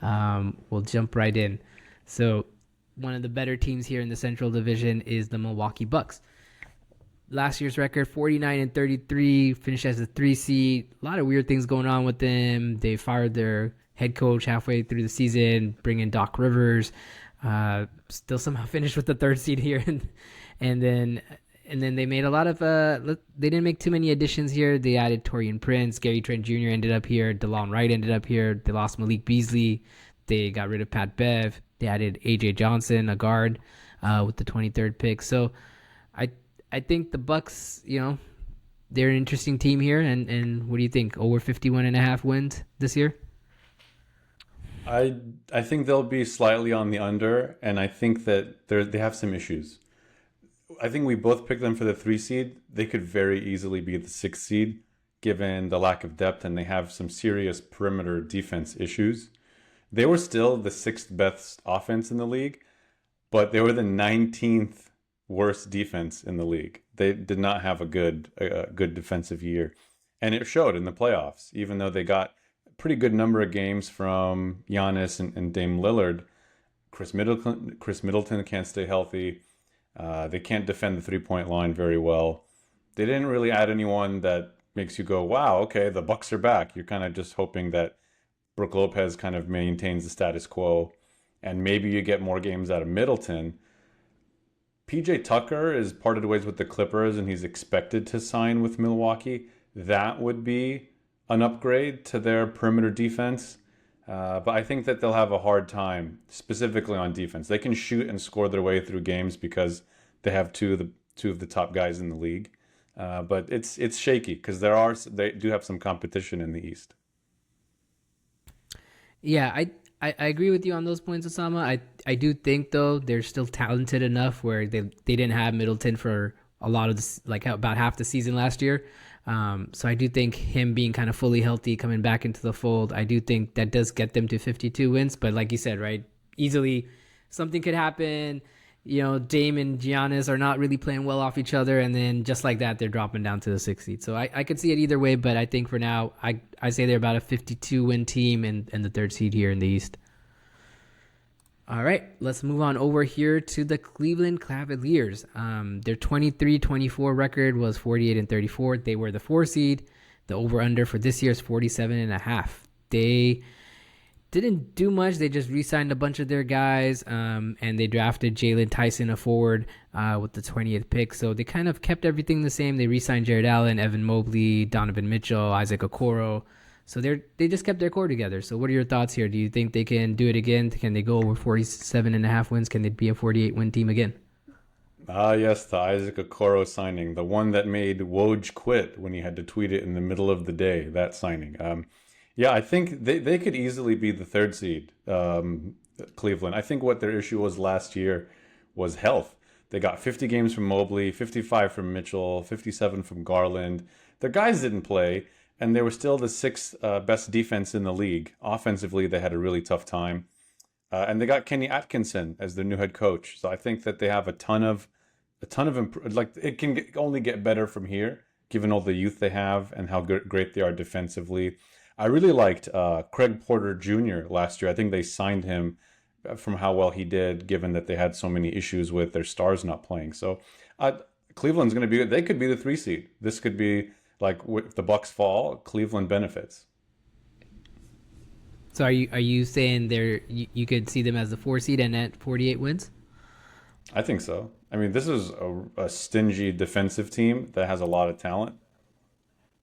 We'll jump right in. So, one of the better teams here in the Central Division is the Milwaukee Bucks. Last year's record 49-33, finished as a 3 seed. A lot of weird things going on with them. They fired their head coach halfway through the season, bring in Doc Rivers. Still somehow finished with the 3rd seed here, and then they made a lot of they didn't make too many additions here. They added Torian Prince, Gary Trent Jr. ended up here, DeLon Wright ended up here. They lost Malik Beasley. They got rid of Pat Bev. They added AJ Johnson, a guard, with the 23rd pick. So I think the Bucks, they're an interesting team here. And what do you think? Over 51.5 wins this year? I think they'll be slightly on the under, and I think that they have some issues. I think we both picked them for the 3 seed. They could very easily be the 6 seed, given the lack of depth, and they have some serious perimeter defense issues. They were still the 6th best offense in the league, but they were the 19th worst defense in the league. They did not have a good defensive year, and it showed in the playoffs. Even though they got a pretty good number of games from Giannis and Dame Lillard, Chris Middleton can't stay healthy. They can't defend the 3-point line very well. They didn't really add anyone that makes you go, wow, okay, the Bucks are back. You're kind of just hoping that Brook Lopez kind of maintains the status quo, and maybe you get more games out of Middleton. PJ Tucker is parted ways with the Clippers, and he's expected to sign with Milwaukee. That would be an upgrade to their perimeter defense. But I think that they'll have a hard time, specifically on defense. They can shoot and score their way through games because they have two of the top guys in the league. But it's shaky because they do have some competition in the East. Yeah, I agree with you on those points, Osama. I do think though they're still talented enough where they didn't have Middleton for a lot of this, like about half the season last year. So I do think him being kind of fully healthy, coming back into the fold, I do think that does get them to 52 wins. But like you said, right, easily something could happen. Dame and Giannis are not really playing well off each other, and then just like that, they're dropping down to the 6th seed. So I could see it either way, but I think for now, I say they're about a 52-win team and the 3rd seed here in the East. All right, let's move on over here to the Cleveland Cavaliers. Their 23-24 record was 48-34. They were the 4 seed. The over-under for this year is 47.5. They didn't do much. They just re-signed a bunch of their guys, and they drafted Jalen Tyson, a forward, with the 20th pick. So they kind of kept everything the same. They re-signed Jared Allen, Evan Mobley, Donovan Mitchell, Isaac Okoro. So they just kept their core together. So what are your thoughts here? Do you think they can do it again? Can they go over 47.5 wins? Can they be a 48-win team again? Yes, the Isaac Okoro signing, the one that made Woj quit when he had to tweet it in the middle of the day, that signing. Yeah, I think they could easily be the 3rd seed, Cleveland. I think what their issue was last year was health. They got 50 games from Mobley, 55 from Mitchell, 57 from Garland. Their guys didn't play, and they were still the 6th best defense in the league. Offensively, they had a really tough time. And they got Kenny Atkinson as their new head coach. So I think that they have a ton of it can only get better from here, given all the youth they have and how great they are defensively. I really liked Craig Porter Jr. last year. I think they signed him from how well he did, given that they had so many issues with their stars not playing. So Cleveland's going to be, they could be the 3 seed. This could be like if the Bucks fall, Cleveland benefits. So are you saying you could see them as the 4 seed and at 48 wins? I think so. I mean, this is a stingy defensive team that has a lot of talent.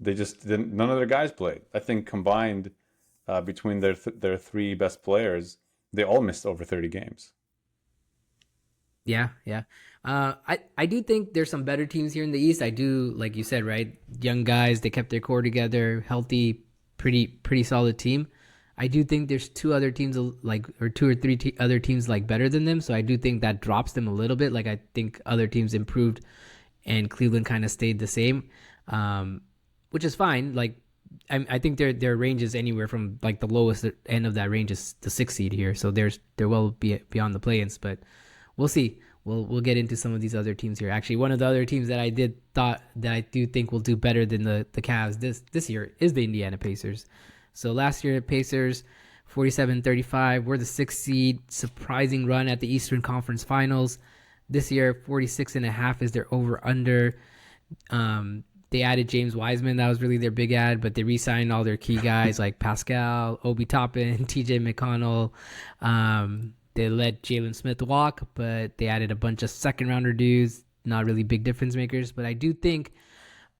They just didn't. None of their guys played. I think combined between their 3 best players, they all missed over 30 games. Yeah. I do think there's some better teams here in the East. I do, like you said, right? Young guys, they kept their core together, healthy, pretty solid team. I do think there's 2 other teams or 2 or 3 other teams better than them. So I do think that drops them a little bit. Like I think other teams improved, and Cleveland kind of stayed the same. Which is fine. Like, I think their range is anywhere from the lowest end of that range is the 6th seed here. So they're well beyond the play-ins, but we'll see. We'll get into some of these other teams here. Actually, one of the other teams that I do think will do better than the Cavs this year is the Indiana Pacers. So last year, Pacers 47-35. We're the sixth seed. Surprising run at the Eastern Conference Finals. This year, 46.5 is their over-under. They added James Wiseman. That was really their big ad, but they re-signed all their key guys like Pascal, Obi Toppin, TJ McConnell. They let Jalen Smith walk, but they added a bunch of second-rounder dudes. Not really big difference makers, but I do think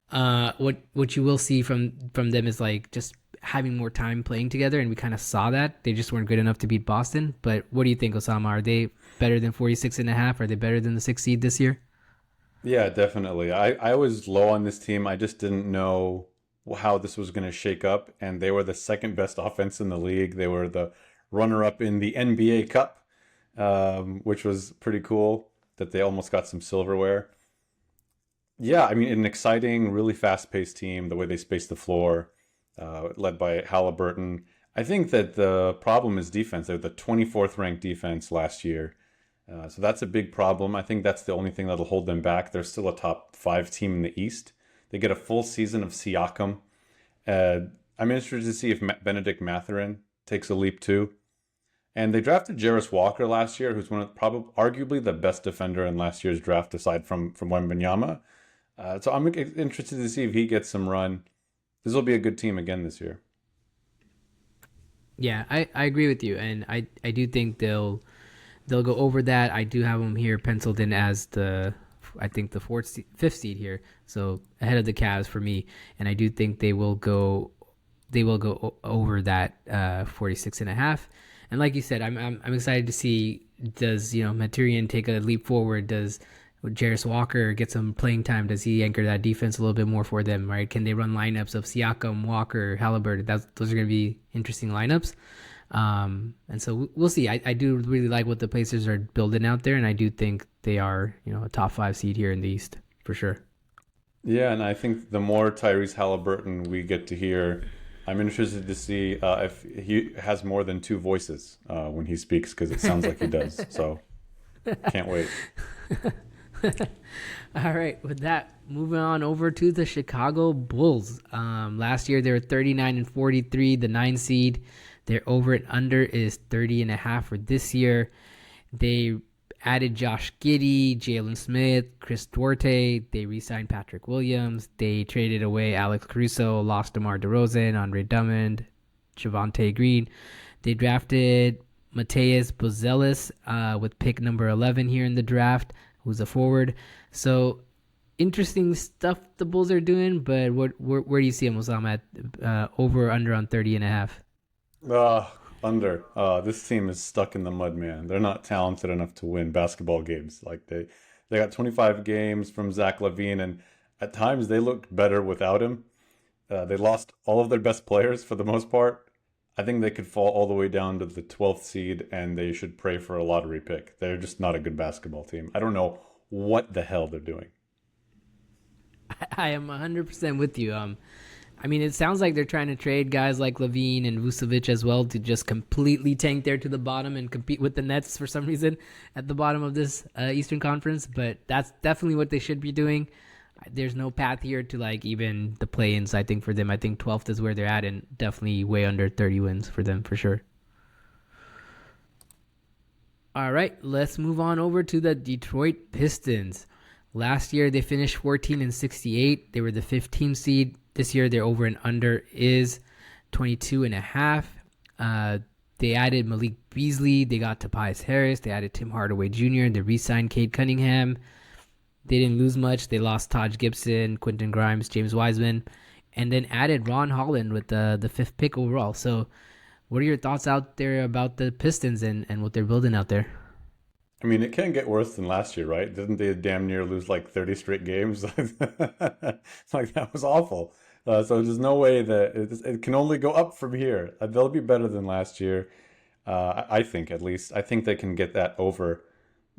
what you will see from them is like just having more time playing together, and we kind of saw that. They just weren't good enough to beat Boston. But what do you think, Osama? Are they better than 46.5? Are they better than the sixth seed this year? Yeah, definitely. I was low on this team. I just didn't know how this was going to shake up. And they were the second best offense in the league. They were the runner-up in the NBA Cup, which was pretty cool that they almost got some silverware. Yeah, I mean, an exciting, really fast-paced team, the way they space the floor, led by Halliburton. I think that the problem is defense. They're the 24th ranked defense last year. So that's a big problem. I think that's the only thing that'll hold them back. They're still a top 5 team in the East. They get a full season of Siakam. I'm interested to see if Benedict Mathurin takes a leap too. And they drafted Jarris Walker last year, who's probably arguably the best defender in last year's draft, aside from Wembanyama. So I'm interested to see if he gets some run. This will be a good team again this year. Yeah, I agree with you, and I do think they'll go over that. I do have them here penciled in as I think the fifth seed here, so ahead of the Cavs for me, and I do think they will go over that 46.5. And like you said, I'm excited to see, does Mathurin take a leap forward? Does Jarris Walker get some playing time? Does he anchor that defense a little bit more for them? Right? Can they run lineups of Siakam, Walker, Halliburton? Those are going to be interesting lineups. And so we'll see. I do really like what the Pacers are building out there, and I do think they are a top 5 seed here in the East for sure. Yeah, and I think the more Tyrese Halliburton we get to hear, I'm interested to see if he has more than 2 voices when he speaks, because it sounds like he does. So can't wait. All right, with that, moving on over to the Chicago Bulls. Last year they were 39-43, the 9 seed. Their over and under is 30.5 for this year. They added Josh Giddey, Jalen Smith, Chris Duarte. They re-signed Patrick Williams. They traded away Alex Caruso, lost DeMar DeRozan, Andre Drummond, Javonte Green. They drafted Mateus Buzelis with pick number 11 here in the draft, who's a forward. So interesting stuff the Bulls are doing, but where do you see them, Osama, at over or under on 30.5? Under. This team is stuck in the mud, man. They're not talented enough to win basketball games. Like they got 25 games from Zach LaVine, and at times they looked better without him. They lost all of their best players for the most part. I think they could fall all the way down to the 12th seed, and they should pray for a lottery pick. They're just not a good basketball team. I don't know what the hell they're doing. I am 100% with you. I mean, it sounds like they're trying to trade guys like Levine and Vucevic as well to just completely tank there to the bottom and compete with the Nets for some reason at the bottom of this Eastern Conference. But that's definitely what they should be doing. There's no path here to like even the play-ins, I think, for them. I think 12th is where they're at, and definitely way under 30 wins for them for sure. All right, let's move on over to the Detroit Pistons. Last year, they finished 14-68. They were the 15th seed. This year, their over and under is 22.5. They added Malik Beasley. They got Tobias Harris. They added Tim Hardaway Jr. They re-signed Cade Cunningham. They didn't lose much. They lost Taj Gibson, Quentin Grimes, James Wiseman, and then added Ron Holland with the 5th pick overall. So what are your thoughts out there about the Pistons and what they're building out there? I mean, it can't get worse than last year, right? Didn't they damn near lose like 30 straight games? Like that was awful. So there's no way that it can only go up from here. They'll be better than last year. I think, at least. I think they can get that over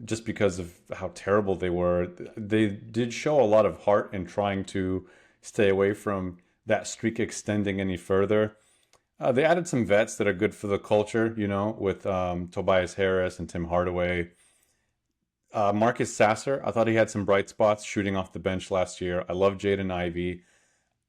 just because of how terrible they were. They did show a lot of heart in trying to stay away from that streak extending any further. They added some vets that are good for the culture, with Tobias Harris and Tim Hardaway. Marcus Sasser, I thought he had some bright spots shooting off the bench last year. I love Jaden Ivey.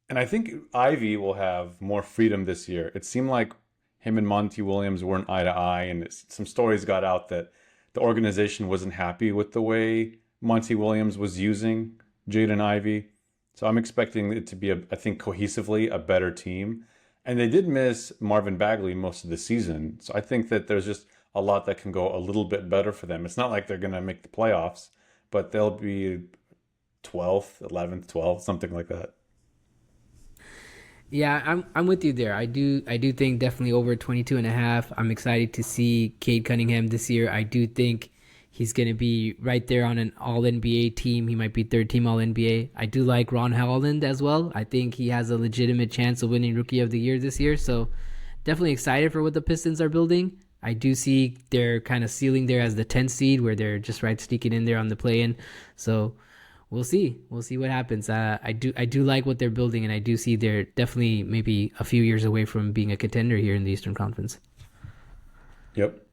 And I think Ivy will have more freedom this year. It seemed like him and Monty Williams weren't eye to eye, and some stories got out that the organization wasn't happy with the way Monty Williams was using Jaden Ivey. So I'm expecting it to be, I think, cohesively a better team. And they did miss Marvin Bagley most of the season. So I think that there's just a lot that can go a little bit better for them. It's not like they're going to make the playoffs, but they'll be 12th, 11th, 12th, something like that. Yeah, I'm with you there. I do think definitely over 22 and a half. I'm excited to see Cade Cunningham this year. I do think he's going to be right there on an all NBA team. He might be third team all NBA. I do like Ron Holland as well. I think he has a legitimate chance of winning rookie of the year this year. So definitely excited for what the Pistons are building. I do see their kind of ceiling there as the 10th seed where they're just right sneaking in there on the play-in. So we'll see. We'll see what happens. I do like what they're building, and I do see they're definitely maybe a few years away from being a contender here in the Eastern Conference. Yep.